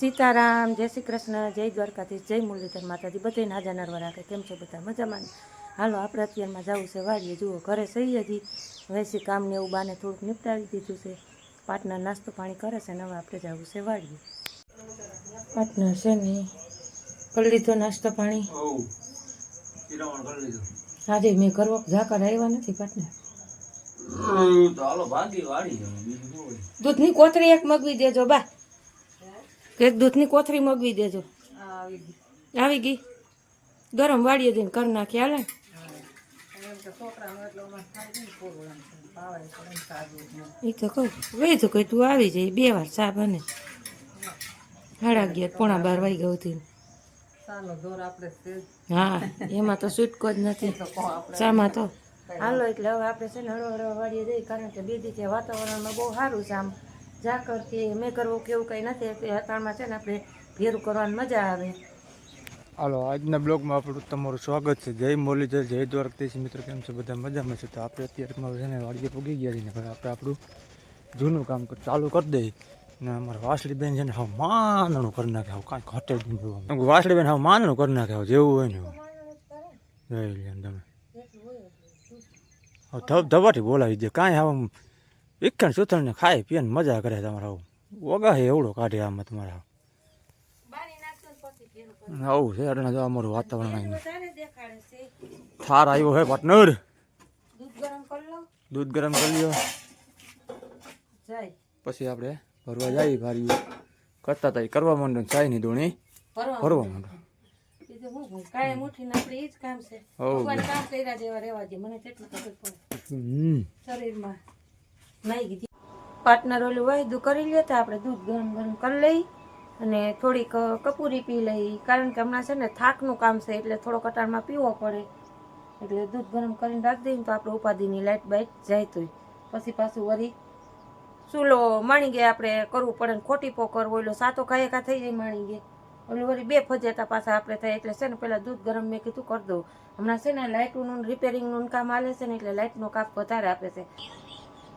સીતારામ, જય શ્રી કૃષ્ણ, જય દ્વારકાધીશ, જય મુરલીધર માતાજી, બધે નાજા નરવા રાખે. કેમ છો બધા? મજામાં? હાલો, આપણે અત્યારમાં જવું છે વાડીએ. જુઓ, ઘરે સહી હજી વૈસી કામને એવું બાને થોડુંક નિપટાવી દીધું છે. પાર્ટનર નાસ્તો પાણી કરે છે ને હવે આપણે જવું છે વાડીએ. પાર્ટનર છે ને કરી લીધો નાસ્તો પાણી? આજે મેં કરવો ઝાકર આવ્યા નથી પાર્ટનર. દૂધની કોથળી એક મગવી દેજો બા, એક દૂધની કોથળી મગવી દેજો. આવી ગઈ? ગરમ વાળીએ દઈને કરી નાખી હાલે. એ તો કહું વેચું કઈ તું આવી જાય 2 વાર ચા બને. 11:30 પોણા 12 વાગ્યા સુધી. હા, એમાં તો છૂટકો જ નથી ચામાં તો. હાલો, એટલે હવે આપણે છે ને હળવા વાળીએ જઈએ, કારણ કે 2 દિવસે વાતાવરણમાં બહુ સારું છે. આમ ઝાકર કે મેં કરવું કેવું કંઈ નથી. અતાળમાં છે ને આપણે ભેરું કરવાની મજા આવે. હાલો, આજના બ્લોગમાં આપણું તમારું સ્વાગત છે. જય મુરલીધર, જય દ્વારકાધીશ. મિત્રો કેમ છે? બધા મજામાં છે? તો આપણે અત્યારમાં છે ને વાડીએ પૂગી ગયા છીએ. હવે આપણે આપણું જૂનું કામ ચાલુ કરી દઈએ. ને અમારા વાસળી બેન છે ને હવે માનણું કરી નાખે. હવે કાંઈ ઘટે જ નહીં જોવાનું. વાસળી બેન હવે માનણું કરી નાખે. હવે જેવું હોય ને એવું જોઈ લે તમે. હવે ધબાથી બોલાવી દે. કાંઈ હવે વિખણ સુથણને ખાઈ પીને મજા કરે. તમારે આવું ઓગા એવડો કાઢે આમાં તમારે. આવું છે એટલે જો અમારું વાતાવરણ થાર આવ્યો હે પાર્ટનર. દૂધ ગરમ કરી લ્યો, પછી આપણે ભરવા જઈએ. ભારી કરતા હતા કરવા માંડો, ચાયની દોણી ભરવા માંડો. પાર્ટનર ઓલું વાયદું કરી લે તો આપણે દૂધ ગરમ ગરમ કરી લઈ અને થોડીક કપૂરી પી લઈ, કારણ કે હમણાં છે ને થાકનું કામ છે એટલે થોડો કટારમાં પીવો પડે. એટલે દૂધ ગરમ કરીને રાખી દઈએ તો આપણે ઉપાધિની લાઇટ બાઇટ જાય તોય. પછી પાછું વળી ચૂલો માણી ગયા આપણે કરવું પડે ને ખોટી પોકર ઓલો સાતો કાંઈ કા થઈ જાય માણી ગયા. ઓલું વળી 2 ફજેતા પાછા આપણે થાય. એટલે છે ને પહેલાં દૂધ ગરમ મેં કીધું કરી દઉં. હમણાં છે ને લાઇટનું રિપેરિંગનું કામ હાલે છે ને એટલે લાઇટનો કાપ વધારે આપે છે.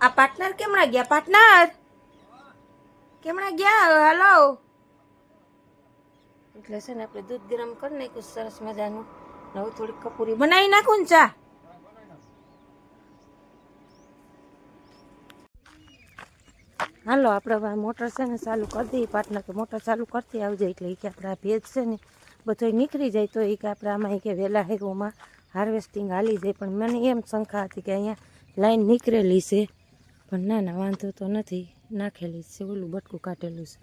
આ પાર્ટનર કેમણા ગયા? પાર્ટનર કેમણા ગયા? હાલો. એટલે છે ને આપણે દૂધ ગરમ કરી નાખ્યું સરસ મજાનું. હવે થોડીક કપૂરી બનાવી નાખું ને ચા. હાલો, આપણે મોટર છે ને ચાલુ કરી દઈએ. પાર્ટનર કે મોટર ચાલુ કરતી આવી જાય એટલે કે આપણે આ ભેજ છે ને બધો નીકળી જાય તો એ કે આપણે આમાં કે વહેલા હેરોમાં હાર્વેસ્ટિંગ હાલી જાય. પણ મને એમ શંકા હતી કે અહીંયા લાઈન નીકળેલી છે, પણ ના ના વાંધો તો નથી, નાખેલી છે, ઓલું બટકું કાઢેલું છે.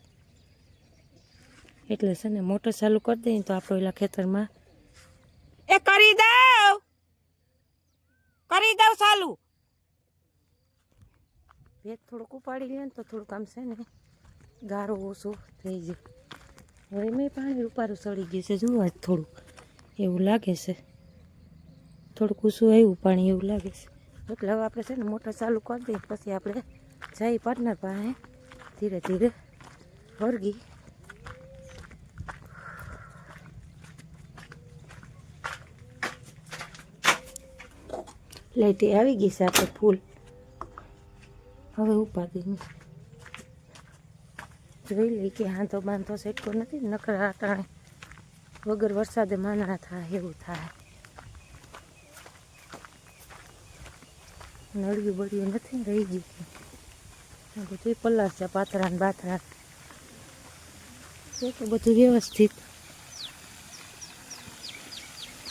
એટલે છે ને મોટર ચાલુ કરી દઈએ તો આપણે ઓલા ખેતરમાં એ કરી દઉં ચાલુ. ભેજ થોડુંક ઉપાડી લે ને તો થોડુંક આમ છે ને ગારો ઓછો થઈ જાય. હવે મેં પાણી ઉપાડું ચડી ગયું છે, જુઓ થોડુંક એવું લાગે છે, થોડુંક ઊંચું આવ્યું પાણી એવું લાગે છે. એટલે હવે આપણે છે ને મોટર ચાલુ કરી દઈએ પછી આપણે જઈ પાર્ટનર પાસે ધીરે ધીરે વળગી. લાઈટી આવી ગઈ છે આપણે ફૂલ. હવે ઉપાડી જોઈ લઈ કે હાંધો બાંધો સેટકો નથી, નકરા અટાણે વગર વરસાદે માંદણા થાય એવું થાય. નળિયું બળિયું નથી રહી ગયું બધું પલાર છે, પાથરા ને બાથરા છે તો બધું વ્યવસ્થિત.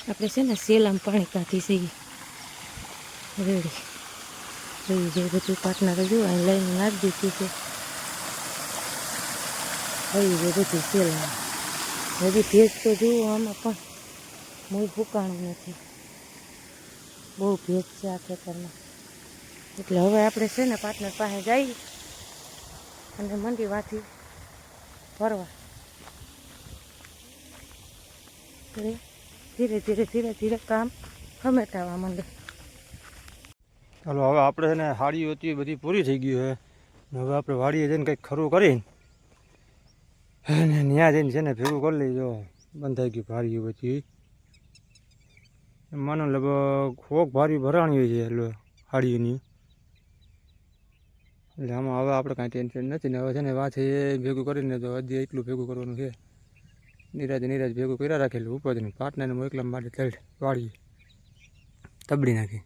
આપણે છે ને સેલામ પાણી કાઢી છે રેડી જોઈ જાય બધું. પાર્ટનરે જોવા લઈને નાખી દીધી છે. આવી જાય બધું સેલામ. હજી ભેજ તો જુઓ આમાં પણ મૂળ ફૂકાણું નથી, બહુ ભેજ છે આ ખેતરમાં. એટલે હવે આપણે છે ને પાર્ટનર પાસે જઈ અને મંડીમાંથી ભરવા. ધીરે ધીરે ધીરે ધીરે કામ સમેટાવા માંડે. ચાલો, હવે આપણે છે ને હાડીઓ હતી બધી પૂરી થઈ ગઈ છે. હવે આપણે વાડીએ જઈને કંઈક ખરું કરીને ત્યાં જઈને છે ને ભેગું કરી લઈજો. બંધાઈ ગયું ભારીઓ બધી. માનો લગભગ 1 ભારી ભરાણી હોય છે એટલે હાડીઓની. એટલે આમાં હવે આપણે કાંઈ ટેન્શન નથી ને હવે છે ને વાંચે એ ભેગું કરીને તો હજી એટલું ભેગું કરવાનું છે. નિરાજ ભેગું કર્યા રાખેલું ઉપરથી પાટને હું એકલા માટે ચડ વાળીએ તબડી નાખી.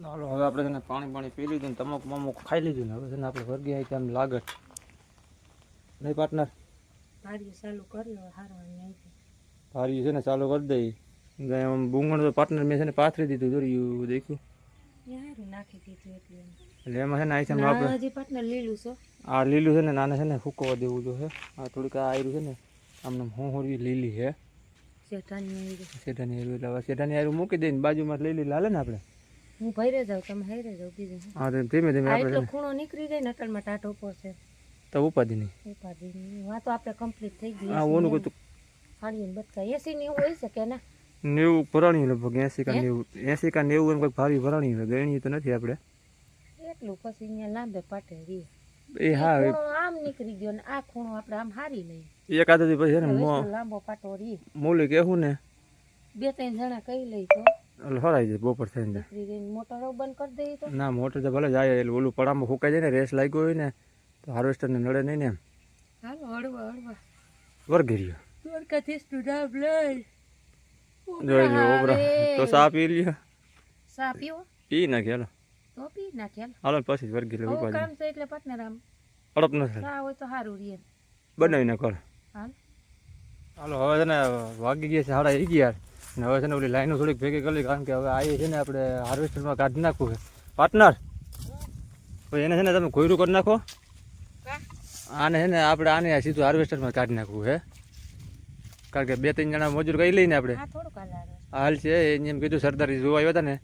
હાલો હવે આપણે છે ને પાણી પી લીધું ને તમાકુ ખાઈ લીધું ને હવે છે ને આપણે વર્ગી આવી આમ લાગત નહીં પાર્ટનર ભારી ચાલુ કર્યો હારવાની આવી ભારી છે ને ચાલુ કરી દઈ આમ બુંગણ તો પાર્ટનર મેં છે ને પાથરી દીધું જોયું દેખ્યું યાર નાખી દીધું એટલે એમાં છે ને આઈટમ આપણે હજી પાટનર લીલું છો આ લીલું છે ને નાને છે ને ફૂકવા દેવું જો છે આ થોડીક આ આયરું છે ને આમને હોળી લીલી છે શેઠાની શેઠાની આયરું એટલે હવે શેઠાની આયરું મૂકી દઈને બાજુમાં લીલી લાલે ને આપણે હું ભૈરે જાઉં તમે હારે જાવ બીજું હા તો ધીમે ધીમે આપણે એટલો ખૂણો નીકળી જાય ને અટલમાં ટાટો પડશે તો ઉપાધિ નહીં ઉપાધિ વાત તો આપણે કમ્પ્લીટ થઈ ગઈ હા ઓનું કતું ફાડીને બચકા 80 ની હોય છે કે ના 90 ભરાણી લગભગ 80 કા 90 એમ કંઈક ભારી ભરાણી હોય ગણી તો નથી આપણે એટલું પછી અહીંયા લાંબે પાટે રહી એ હા આમ નીકળી ગયો ને આ ખૂણો આપણે આમ હારી લઈ એકાદ દી પછી છે ને લાંબો પાટો રહી મૂલી કેવું ને 2-3 જણા કહી લઈ તો એટલે હરાઈ જાય બપોર થઈને નીકળી જઈને મોટરો બંધ કરી દઈએ તો ના મોટર તો ભલે જાય એટલે ઓલું પડામાં ફૂંકાઈ જાય ને રેસ લાગ્યો હોય ને તો હાર્વેસ્ટરને નડે નહીં ને એમ હાલો હળવા વર્ગી રહ્યો દ્વારકાથી સ્ટુડાબ લઈ જોઈ ઓબરા તો સા પી લ્યો સા પીવો પી નાખી હાલો તો પી નાખ્યા હાલો પછી વર્ગી લે હવે કામ છે એટલે પાર્ટનર આમ અડપ નથી સા હોય તો સારું રહે બનાવી નાખો હાલ હાલો હવે છે ને વાગી ગયા છે 11:30 ને હવે છે ને ઓલી લાઈનો થોડીક ભેગી કરી કારણ કે હવે આવી છે ને આપણે હાર્વેસ્ટરમાં કાઢી નાખવું છે પાર્ટનર તો એને છે ને તમે ખોયરું કરી નાખો આને છે ને આપણે આને સીધું હાર્વેસ્ટરમાં કાઢી નાખવું છે કારણ કે 2-3 જણા મજૂર કહી લઈને આપણે આ થોડું કાલ આવે હાલ છે એને એમ કીધું સરદારી જોવા આવ્યા હતા ને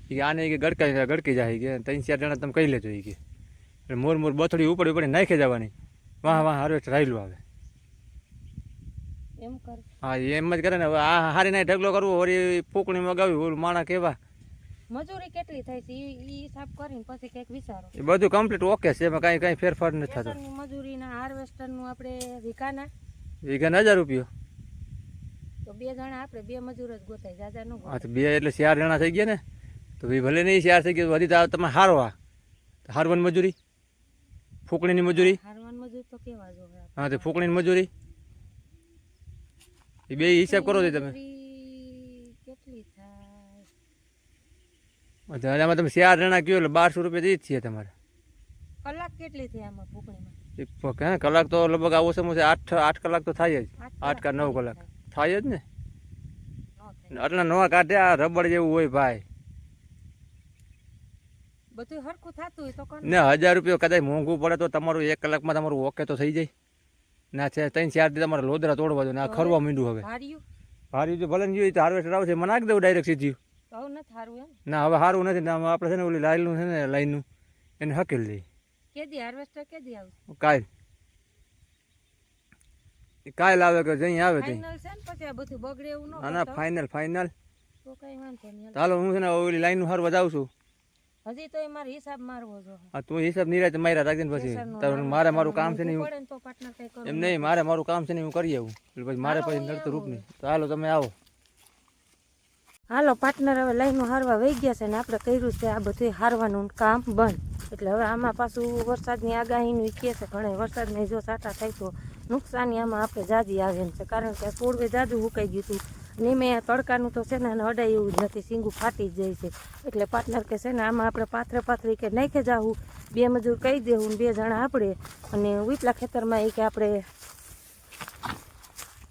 કે આને કે ગડકી જાય કે 3-4 જણા તમે કહી લેજો કે એટલે મોર બથડી ઉપર નાખી જવાની વાહ હાર્વેસ્ટર રાયલું આવે એમ કર હા એમ જ કરે ને હવે આ હારી નાય ઢગલો કરવો વળી ફૂકણી મગાવી ઓલું માણા કેવા મજૂરી કેટલી થાય છે ઈ હિસાબ કરીને પછી કંઈક વિચારો એ બધું કમ્પ્લીટ ઓકે છે એમાં કાંઈ ફેરફાર નથી થતો ખેતરની મજૂરીના હાર્વેસ્ટરનું આપણે વીઘાના વીઘા 1000 રૂપિયો તો 2 જણા આપણે 2 મજૂર જ ગોતાય જાજા ન હા તો 2 એટલે 4 જણા થઈ ગયા ને તો ભાઈ ભલે નહીં 4 થઈ ગયા વધી તો તમે હારવા હારવાની મજૂરી ફૂકણીની મજૂરી હારવાન મજૂર તો કેવા જોવે હા તો ફૂકણીની મજૂરી એ બે હિસાબ કરો છો તમે કેટલી થાય આમાં તમે 4 જણા કયો એટલે 1200 રૂપિયા જ છે તમારે કલાક કેટલી થઈ આમાં ફૂકણીમાં હે કલાક તો લગભગ આવો સમય છે 8 કલાક તો થાય જ 8 કે 9 કલાક થાય જ ને આટલા નવા કાઢે આ રબડ જેવું હોય ભાઈ બધું હરખું થતું હોય તો કોણ ને 1000 રૂપિયા કદાચ મોંઘું પડે તો તમારું 1 કલાકમાં તમારું ઓકે તો થઈ જાય ના છે 3-4 દી તમારે લોદરા તોડવા દો ને આ ખરવા માંડ્યું હવે ભારી જો ભલે જોઈએ તો હાર્વેસ્ટર આવશે મને નાખી દઉં ડાયરેક્ટ સીધી તો નથી સારું એમ ના હવે સારું નથી ને આપણે છે ને ઓલી લાઈનનું છે ને લાઈનનું એને હકેલ દઈએ કેદી હાર્વેસ્ટર કેદી આવશે કાલ આવે કે જઈ આવે તે ફાઇનલ છે ને પછી આ બધું બગડે એવું ન ના ફાઇનલ તો કઈ વાંધો નહીં ચાલો હું છે ને ઓલી લાઈનનું હાર વધાવું છું હજી તો એ મારે હિસાબ મારવો જો હા તું હિસાબ નિરાતે માર્યા રાખજે ને પછી તારું મારું કામ છે ને પડે ને તો પાર્ટનર કઈ કરું એમ નહીં મારું કામ છે ને હું કરી આવું એટલે પછી મારે પછી નડતું રૂપ નહીં તો હાલો તમે આવો હાલો પાર્ટનર હવે લાઈનો હારવા વહી ગયા છે ને આપણે કર્યું છે આ બધું હારવાનું કામ બંધ એટલે હવે આમાં પાછું વરસાદની આગાહીનું કહે છે ઘણા વરસાદને જો સાટા થાય તો નુકસાની આમાં આપણે જાજી આવે એમ છે કારણ કે છોડવે જાજુ હુકાઈ ગયું હતું ને મેં તડકાનું તો છે ને અડાય એવું જ નથી સીંગું ફાટી જ જાય છે એટલે પાર્ટનર કે છે ને આમાં આપણે પાથરી કે નાખી જાવું 2 મજૂર કહી દેવું 2 જણા આપણે અને ઉપલા ખેતરમાં એ કે આપણે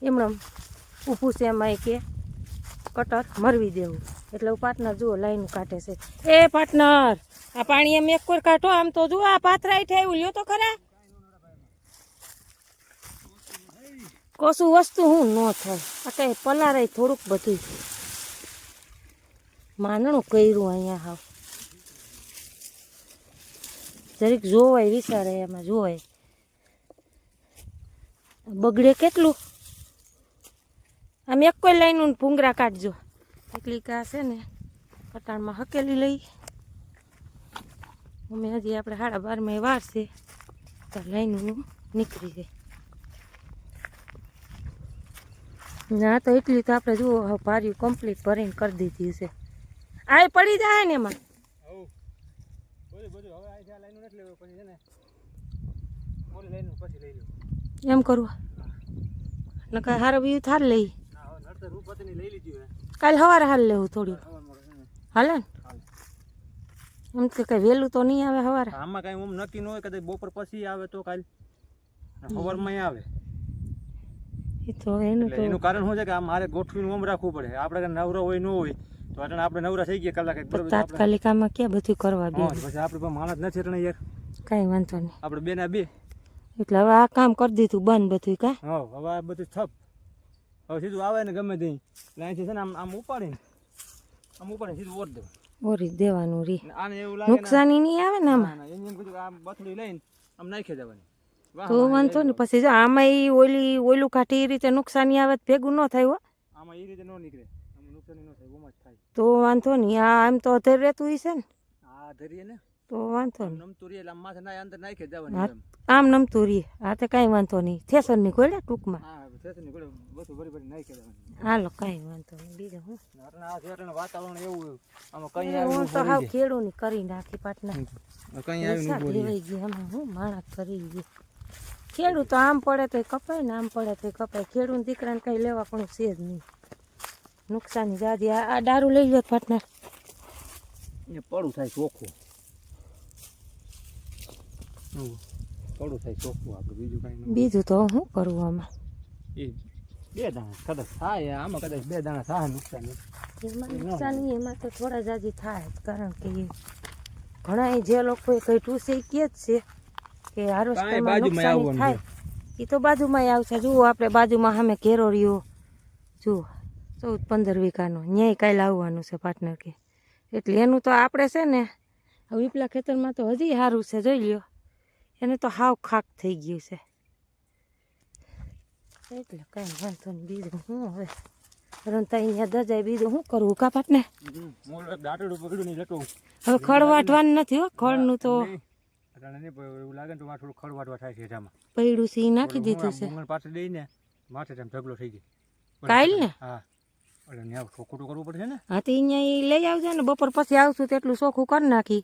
એમણે ઊભું છે એમાં એ કે કટર મરવી દેવું એટલે પાર્ટનર જુઓ લાઈન કાઢે છે એ પાર્ટનર આ પાણી એમ એક કોઈ કાઢો આમ તો જુઓ આ પાથરાઈ થયું લ્યો તો ખરા કશું વસ્તુ હું ન થાય આ કઈ પલારાય થોડુંક બધું માંડણું કર્યું અહીંયા હાવ જરીક જોવાય વિચારે એમાં જોવાય બગડે કેટલું આમ એક કોઈ લાઈન ભૂંગરા કાઢજો એટલી કા છે ને કટાણમાં હકેલી લઈ અમે હજી આપણે 12:30 વાર છે તો લાઈન નીકળી જાય ના તો એટલી તો આપણે જુઓ ભાર્યું કમ્પ્લીટ ભરીને કરી દીધી છે આ પડી જાય ને એમાં બધું હવે આ લાઈન નથી લેવું પછી છે ને ઓલી લાઈન પછી લઈ લો એમ કરવું નકર હારો વ્યૂ થાર લઈ ના હવે નડતર રૂપતીની લઈ લીધી હવે કાલ સવારે હાલ લેવું થોડી સવારમાં છે ને હાલે ને એમ તો કઈ વહેલું તો નહીં આવે સવારે આમાં કાંઈ ઓમ નક્કી ન હોય કદાચ બપોર પછી આવે તો કાલ સવારમાં આવે એ તો એનું એટલે તો એનું કારણ શું છે કે આ મારે ગોઠવીને ઓમ રાખવું પડે આપણે કાંઈ નવરો હોય ન હોય તો અટણે આપણે નવરા થઈ ગયા કલાક બરોબર આપણે તાત્કાલિક આમાં ક્યાં બધું કરવા દે પછી આપણે પાસે માણસ નથી અટણે યાર કાંઈ વાંધો નહીં આપણે બે ના બે એટલે હવે આ કામ કરી દીધું બંધ બધું કા હા હવે આ બધું થપ હવે સીધું આવે ને ગમે તે એટલે અહીંથી છે ને આમ ઉપાડીને સીધું ઓર દો ઓરી દેવાનું રી આને એવું લાગે નુકસાની નહીં આવે ને આમાં એમ કીધું આમ બથડી લઈને આમ નાખી દેવાની તો વાંધો ને પછી જો આમાં ઈ ઓલું કાઢી એ રીતે નુકસાની આવે તો ભેગું ન થાય હો આમાં એ રીતે ન નીકળે આમાં નુકસાની ન થાય ઓમાં જ થાય તો વાંધો નહીં આ આમ તો અધર રહેતું હશે ને આ ધરીએ ને તો વાંધો નહીં નમતું રીએ એટલે આમ માથે ના અંદર નાખી હા, દેવાની એમ આમ નમતું રી આ તો કાંઈ વાંધો નહીં થેસરની ગોળે ટૂંકમાં હા સ્ટેશનની ઘોડે બધું ભરી નાખી દેવાની હાલો કાંઈ વાંધો નહીં બીજું હું અટણે આ છે અટણે વાતાવરણ એવું આમાં કઈ હું તો હાવ ખેડૂની કરી નાખી પાટના કઈ આવ્યું લેવાઈ ગઈ અમે હું માણસ કરી ગઈ ખેડૂત તો આમ પડે તો કપાય ને આમ પડે તો કપાય ખેડૂત દીકરાને કઈ લેવા પણ છે જ નહીં નુકસાની જાદી આ દારૂ લઈ લો પાટના એ પડું થાય ચોખ્ખું પડું થાય ચોખ્ખું આપણે બીજું કાંઈ બીજું તો શું કરવું આમાં એ બે દાણા કદાચ થાય આમાં કદાચ બે દાણા થાય નુકસાન એમાં નુકસાની એમાં તો થોડા જાજી થાય જ કારણ કે ઘણા જે લોકોએ કહ્યું છે એ કે જ છે કે હારોસ્ટમાં નુકસાની થાય એ તો બાજુમાં આવશે જુઓ આપણે બાજુમાં સામે ઘેરો રહ્યો જુઓ 14-15 વીઘાનો ન્યાય કાલે આવવાનું છે પાર્ટનર કે એટલે એનું તો આપણે છે ને વિપલા ખેતરમાં તો હજી સારું છે જોઈ લ્યો એને તો હાવ ખાક થઈ ગયું છે એટલે કાંઈ વાંધો નહીં બીજું હું હવે રંતા અહીંયા દજાય બીજું શું કરવું કા પાટને દાંતડું પકડ્યું નહીં લટવું હવે ખડ વાટવાનું નથી હો ખડનું તો એવું લાગે ને તો થોડું ખડ વાટવા થાય છે એમાં પૈડું સી નાખી દીધું છે પાસે દઈને માથે તેમ ઢગલો થઈ ગયો કાલ ને હા એટલે ત્યાં ખોટું કરવું પડશે ને હા તો અહીંયા ઈ લઈ આવજો ને બપોર પછી આવશું તો એટલું ચોખ્ખું કરી નાખી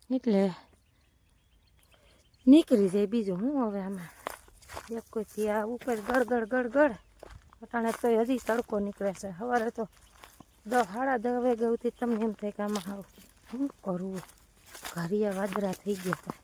એટલે નીકળી જાય બીજું હું હવે આમાં એક કોઈથી આ ઉપર ગળ અટાણે તો હજી તડકો નીકળે છે સવારે તો 10-10:30 વાગ્યા સુધી તમને એમ થાય કે આમાં હાવ શું કરવું ઘરિયા વાદરા થઈ ગયા હતા